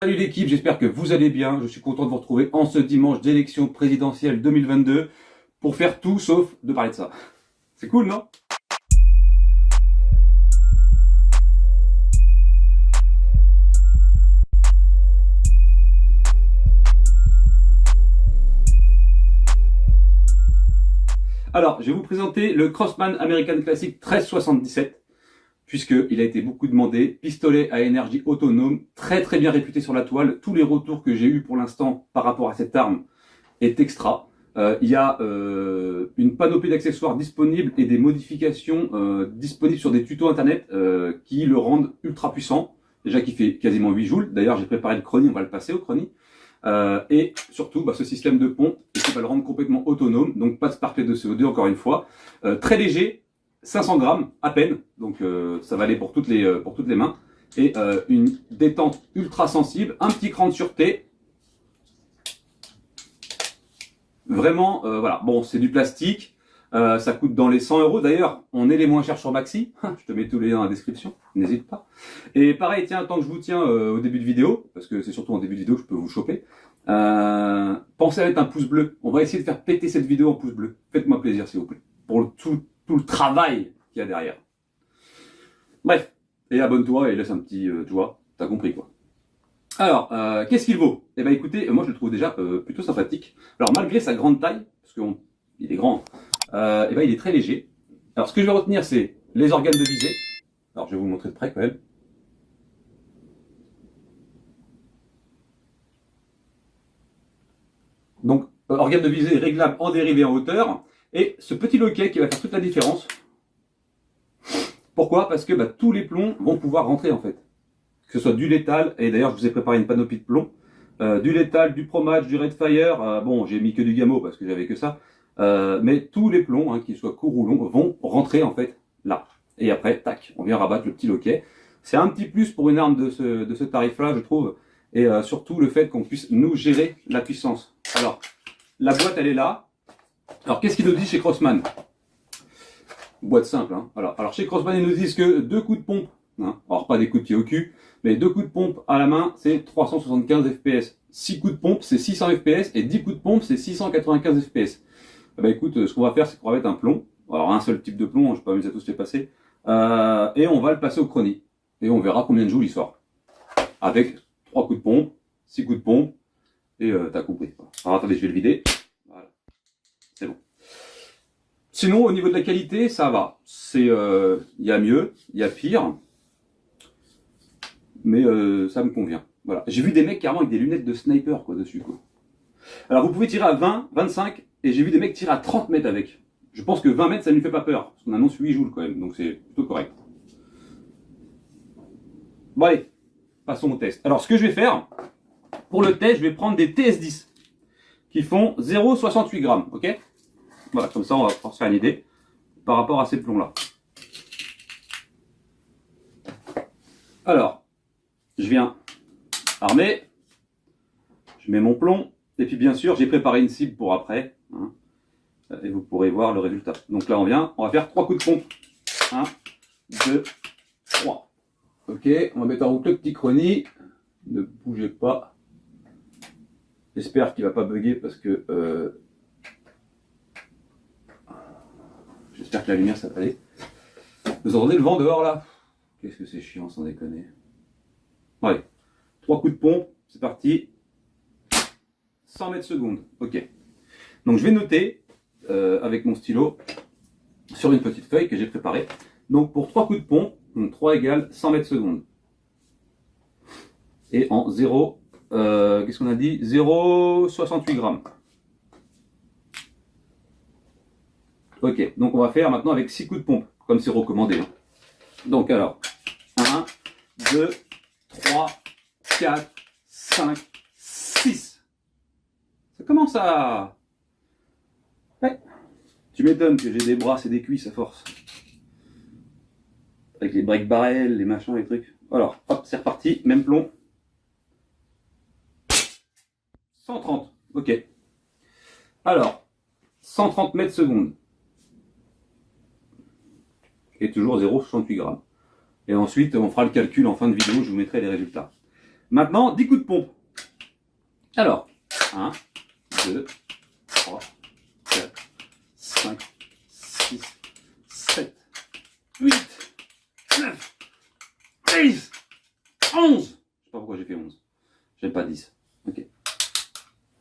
Salut l'équipe, j'espère que vous allez bien. Je suis content de vous retrouver en ce dimanche d'élection présidentielle 2022 pour faire tout sauf de parler de ça. C'est cool, non? Alors, je vais vous présenter le Crosman American Classic 1377, puisqu'il a été beaucoup demandé. Pistolet à énergie autonome, très bien réputé sur la toile. Tous les retours que j'ai eus pour l'instant par rapport à cette arme est extra. Il y a une panoplie d'accessoires disponibles et des modifications disponibles sur des tutos internet qui le rendent ultra puissant. Déjà qui fait quasiment 8 joules. D'ailleurs, j'ai préparé le chrony, on va le passer au chrony. Et surtout, ce système de pompe qui va le rendre complètement autonome. Donc pas de sparklet de CO2 encore une fois. Très léger, 500 grammes à peine. Donc ça va aller pour toutes les mains. Et une détente ultra sensible, un petit cran de sûreté. Vraiment, voilà. Bon, c'est du plastique. Ça coûte dans les 100 €. D'ailleurs, on est les moins chers sur Maxi. Je te mets tous les liens dans la description. N'hésite pas. Et pareil, tiens, tant que je vous tiens au début de vidéo, parce que c'est surtout en début de vidéo que je peux vous choper, pensez à mettre un pouce bleu. On va essayer de faire péter cette vidéo en pouce bleu. Faites-moi plaisir, s'il vous plaît. Pour tout le travail qu'il y a derrière. Bref. Et abonne-toi et laisse un petit, tu vois, t'as compris quoi. Alors, qu'est-ce qu'il vaut? Eh ben écoutez, moi je le trouve déjà plutôt sympathique. Alors malgré sa grande taille, parce qu'il est grand, eh ben il est très léger. Alors ce que je vais retenir, c'est les organes de visée. Alors je vais vous montrer de près quand même. Donc, organe de visée réglable en dérivé en hauteur. Et ce petit loquet qui va faire toute la différence. Pourquoi? Parce que tous les plombs vont pouvoir rentrer en fait. Que ce soit du létal, et d'ailleurs je vous ai préparé une panoplie de plomb, du létal, du Pro-Match, du Redfire, bon j'ai mis que du Gamo parce que j'avais que ça, mais tous les plombs, qu'ils soient courts ou longs, vont rentrer en fait là. Et après, tac, on vient rabattre le petit loquet. C'est un petit plus pour une arme de ce tarif-là, je trouve, et surtout le fait qu'on puisse nous gérer la puissance. Alors, la boîte elle est là. Alors qu'est-ce qu'ils nous disent chez Crosman? Boîte simple, hein. Alors chez Crosman ils nous disent que 2 coups de pompe, alors pas des coups de pied au cul, mais 2 coups de pompe à la main, c'est 375 fps. 6 coups de pompe, c'est 600 fps, et 10 coups de pompe, c'est 695 fps. Écoute, ce qu'on va faire, c'est qu'on va mettre un plomb. Alors un seul type de plomb, je ne vais pas m'amuser à tous les passer. Et on va le passer au chrony. Et on verra combien de joules il sort. Avec 3 coups de pompe, 6 coups de pompe, et t'as compris. Alors attendez, je vais le vider. Voilà. C'est bon. Sinon, au niveau de la qualité, ça va. Il y a mieux, il y a pire. Mais ça me convient. Voilà. J'ai vu des mecs carrément avec des lunettes de sniper dessus. Alors vous pouvez tirer à 20, 25, et j'ai vu des mecs tirer à 30 mètres avec. Je pense que 20 mètres ça ne lui fait pas peur, parce qu'on annonce 8 joules quand même, donc c'est plutôt correct. Bon allez, passons au test. Alors ce que je vais faire, pour le test, je vais prendre des TS10, qui font 0,68 grammes, ok? Voilà, comme ça on va pouvoir se faire une idée, par rapport à ces plombs-là. Alors, je viens armer, je mets mon plomb, et puis bien sûr j'ai préparé une cible pour après, et vous pourrez voir le résultat. Donc là on va faire 3 coups de pompe. 1, 2, 3. Ok, on va mettre en route le petit chrony, ne bougez pas. J'espère qu'il ne va pas bugger parce que... j'espère que la lumière ça va aller. Vous entendez le vent dehors là? Qu'est-ce que c'est chiant sans déconner. Bon, allez, 3 coups de pompe, c'est parti. 100 mètres secondes, ok. Donc je vais noter avec mon stylo sur une petite feuille que j'ai préparée. Donc pour 3 coups de pompe, 3 égale 100 mètres secondes. Et en 0, qu'est-ce qu'on a dit? 0,68 grammes. Ok, donc on va faire maintenant avec 6 coups de pompe, comme c'est recommandé. Donc alors, 1, 2, 3, 4, 5, 6. Ça commence à... Ouais. Tu m'étonnes que j'ai des bras et des cuisses à force. Avec les break barrels, les machins, les trucs. Alors, hop, c'est reparti, même plomb. 130, ok. Alors, 130 mètres secondes. Et toujours 0,68 grammes. Et ensuite, on fera le calcul en fin de vidéo, je vous mettrai les résultats. Maintenant, 10 coups de pompe. Alors, 1, 2, 3, 4, 5, 6, 7, 8, 9, 10, 11. Je sais pas pourquoi j'ai fait 11. J'aime pas 10. Ok.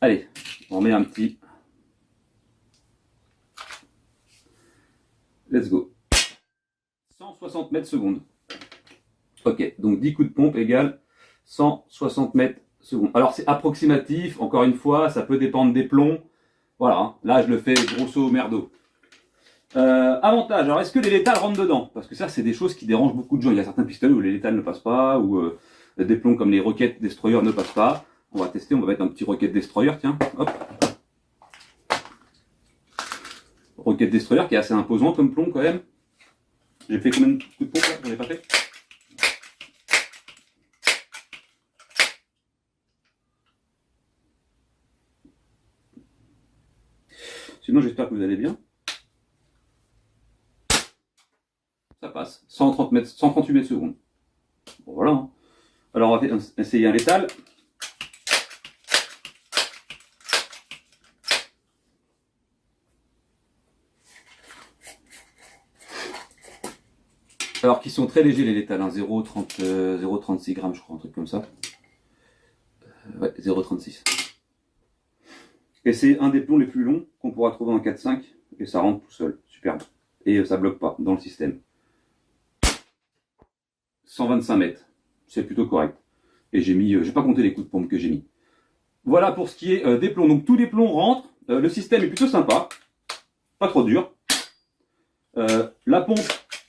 Allez, on met un petit. Let's go. 160 mètres secondes. Ok, donc 10 coups de pompe égale 160 mètres secondes. Alors c'est approximatif, encore une fois, ça peut dépendre des plombs. Voilà, hein. Là je le fais grosso merdo. Avantage, alors est-ce que les létales rentrent dedans? Parce que ça c'est des choses qui dérangent beaucoup de gens. Il y a certains pistolets où les létales ne passent pas, ou des plombs comme les Rocket Destroyer ne passent pas. On va tester, on va mettre un petit Rocket Destroyer, tiens, hop. Rocket Destroyer qui est assez imposant comme plomb quand même. J'ai fait combien de coups de pompe là? J'en ai pas fait. Sinon j'espère que vous allez bien. Ça passe. 130 mètres, 138 mètres secondes. Bon voilà. Hein. Alors on va essayer un létal. Alors qui sont très légers les létals, hein, 0,36 grammes je crois, un truc comme ça. Ouais, 0,36. Et c'est un des plombs les plus longs qu'on pourra trouver en 4.5 et ça rentre tout seul, superbe. Et ça bloque pas dans le système. 125 mètres, c'est plutôt correct. Et j'ai pas compté les coups de pompe que j'ai mis. Voilà pour ce qui est des plombs. Donc tous les plombs rentrent, le système est plutôt sympa, pas trop dur. La pompe,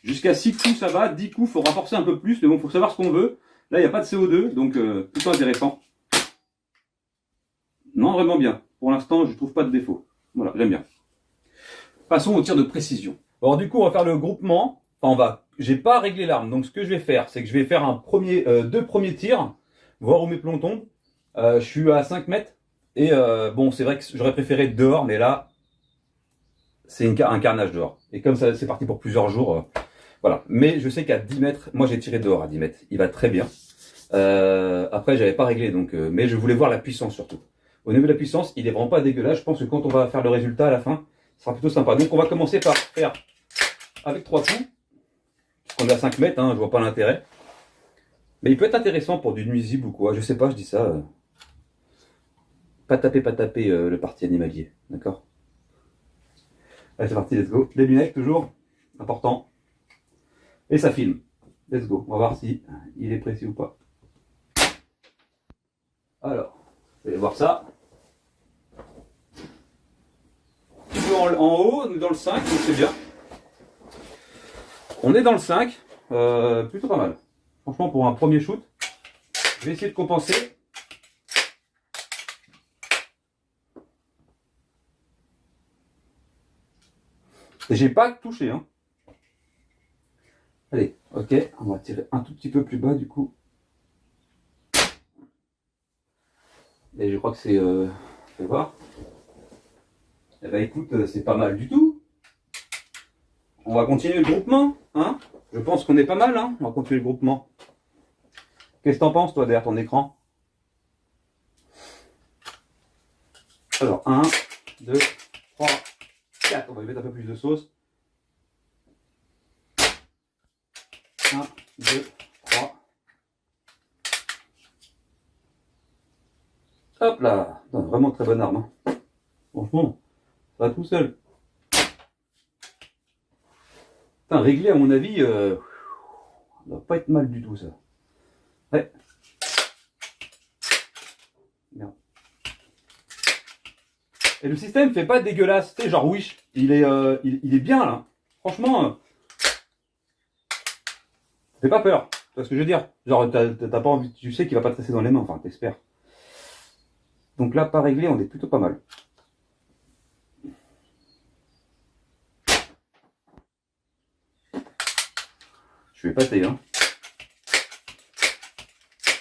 jusqu'à 6 coups ça va, 10 coups faut renforcer un peu plus, mais bon faut savoir ce qu'on veut. Là il n'y a pas de CO2, donc plutôt intéressant. Non, vraiment bien. Pour l'instant je trouve pas de défaut. Voilà, j'aime bien. Passons au tir de précision. Alors du coup on va faire le groupement. Enfin j'ai pas réglé l'arme, donc ce que je vais faire, c'est que je vais faire deux premiers tirs, voir où mes plombs tombent. Je suis à 5 mètres, et bon c'est vrai que j'aurais préféré être dehors, mais là c'est un carnage dehors. Et comme ça c'est parti pour plusieurs jours, voilà. Mais je sais qu'à 10 mètres, moi j'ai tiré dehors à 10 mètres, il va très bien. Après j'avais pas réglé, donc mais je voulais voir la puissance surtout. Au niveau de la puissance, il est vraiment pas dégueulasse. Je pense que quand on va faire le résultat à la fin, ce sera plutôt sympa. Donc on va commencer par faire avec 3 coups. On est à 5 mètres, hein, je vois pas l'intérêt. Mais il peut être intéressant pour du nuisible ou quoi, je sais pas, je dis ça. Pas taper le parti animalier, d'accord? Allez c'est parti, let's go. Les lunettes toujours, important. Et ça filme. Let's go, on va voir si il est précis ou pas. Alors, vous allez voir ça. Un petit peu en haut, on est dans le 5, donc c'est bien. On est dans le 5, plutôt pas mal. Franchement, pour un premier shoot, je vais essayer de compenser. Et j'ai pas touché, hein. Allez, ok, on va tirer un tout petit peu plus bas du coup. Et je crois que c'est... fais voir. Eh ben écoute, c'est pas mal du tout. On va continuer le groupement, hein. Je pense qu'on est pas mal, hein. On va continuer le groupement. Qu'est-ce que t'en penses, toi, derrière ton écran? Alors, 1, 2, 3, 4. On va lui mettre un peu plus de sauce. 1, 2, 3. Hop là. Non, vraiment très bonne arme, hein. Franchement, ça va tout seul. Putain, réglé, à mon avis, ça doit pas être mal du tout, ça. Ouais. Merde. Et le système fait pas dégueulasse, tu sais, genre Wish. Il est bien, là. Franchement, fais pas peur. Tu vois ce que je veux dire? Genre, t'as pas envie, tu sais qu'il va pas te rester dans les mains, enfin, t'espères. Donc là, pas réglé, on est plutôt pas mal. Je vais pâter, hein.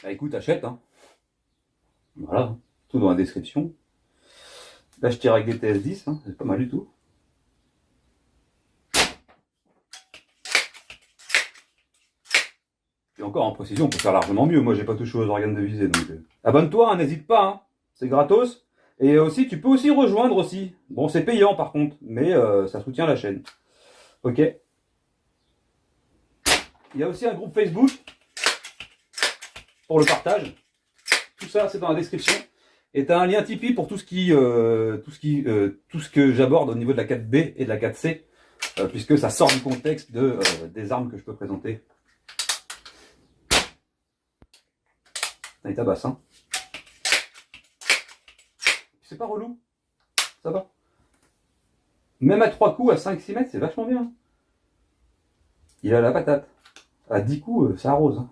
Bah écoute, achète, hein. Voilà, tout dans la description. Là, je tire avec des TS10, hein. C'est pas mal du tout. Et encore en précision, on peut faire largement mieux. Moi, j'ai pas touché aux organes de visée. Donc, abonne-toi, hein, n'hésite pas. Hein. C'est gratos. Et aussi, tu peux aussi rejoindre aussi. Bon, c'est payant par contre, mais ça soutient la chaîne. Ok. Il y a aussi un groupe Facebook pour le partage. Tout ça, c'est dans la description. Et tu as un lien Tipeee pour tout ce que j'aborde au niveau de la 4B et de la 4C, puisque ça sort du contexte des armes que je peux présenter. Il tabasse, hein. C'est pas relou. Ça va. Même à 3 coups, à 5-6 mètres, c'est vachement bien. Il a la patate. À 10 coups, ça arrose. Hein.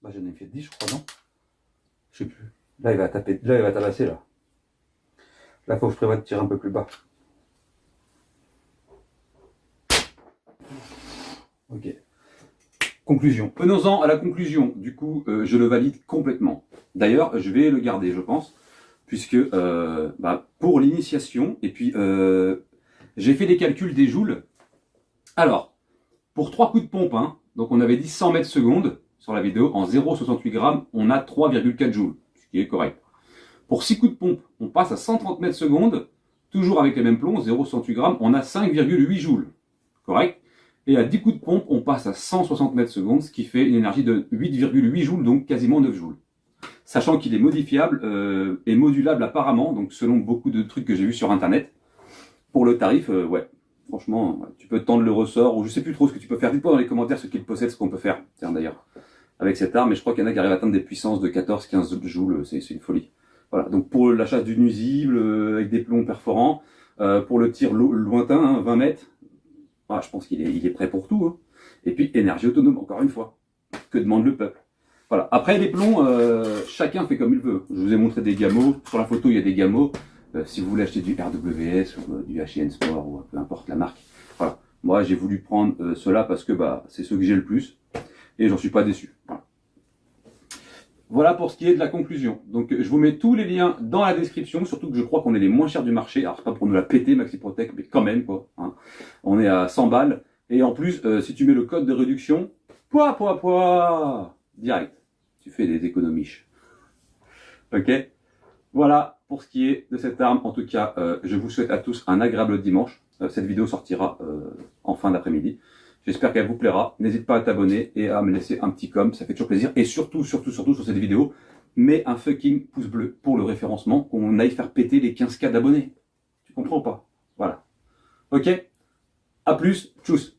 Bah, j'en ai fait 10, je crois, non? Je sais plus. Là, il va taper. Là, il va tabasser, là. Là, faut que je prévoie de tirer un peu plus bas. Ok. Conclusion. Venons-en à la conclusion. Du coup, je le valide complètement. D'ailleurs, je vais le garder, je pense, puisque pour l'initiation, et puis j'ai fait des calculs des joules. Alors, pour 3 coups de pompe, hein, donc on avait dit 100 mètres secondes sur la vidéo, en 0,68 grammes, on a 3,4 joules, ce qui est correct. Pour 6 coups de pompe, on passe à 130 mètres secondes, toujours avec les mêmes plombs, 0,68 grammes, on a 5,8 joules, correct. Et à 10 coups de pompe, on passe à 160 mètres secondes, ce qui fait une énergie de 8,8 joules, donc quasiment 9 joules. Sachant qu'il est modifiable et modulable apparemment, donc selon beaucoup de trucs que j'ai vus sur internet. Pour le tarif, ouais, franchement, tu peux tendre le ressort, ou je sais plus trop ce que tu peux faire. Dites-moi dans les commentaires ce qu'il possède, ce qu'on peut faire, tiens d'ailleurs, avec cette arme, mais je crois qu'il y en a qui arrivent à atteindre des puissances de 14-15 joules, c'est une folie. Voilà, donc pour la chasse du nuisible, avec des plombs perforants, pour le tir lointain, hein, 20 mètres, je pense qu'il est prêt pour tout. Hein. Et puis, énergie autonome, encore une fois. Que demande le peuple? Voilà. Après, les plombs, chacun fait comme il veut. Je vous ai montré des gamos. Sur la photo, il y a des gamos. Si vous voulez acheter du RWS ou du HN Sport ou peu importe la marque. Voilà. Moi, j'ai voulu prendre ceux-là parce que c'est ceux que j'ai le plus. Et j'en suis pas déçu. Voilà. Voilà pour ce qui est de la conclusion. Donc je vous mets tous les liens dans la description, surtout que je crois qu'on est les moins chers du marché. Alors c'est pas pour nous la péter Maxi Protect, mais quand même quoi. Hein. On est à 100 balles. Et en plus, si tu mets le code de réduction, direct, tu fais des économies. Ok. Voilà pour ce qui est de cette arme. En tout cas, je vous souhaite à tous un agréable dimanche. Cette vidéo sortira en fin d'après-midi. J'espère qu'elle vous plaira. N'hésite pas à t'abonner et à me laisser un petit com, ça fait toujours plaisir. Et surtout sur cette vidéo, mets un fucking pouce bleu pour le référencement, qu'on aille faire péter les 15K d'abonnés. Tu comprends ou pas? Voilà. Ok. À plus. Tchuss.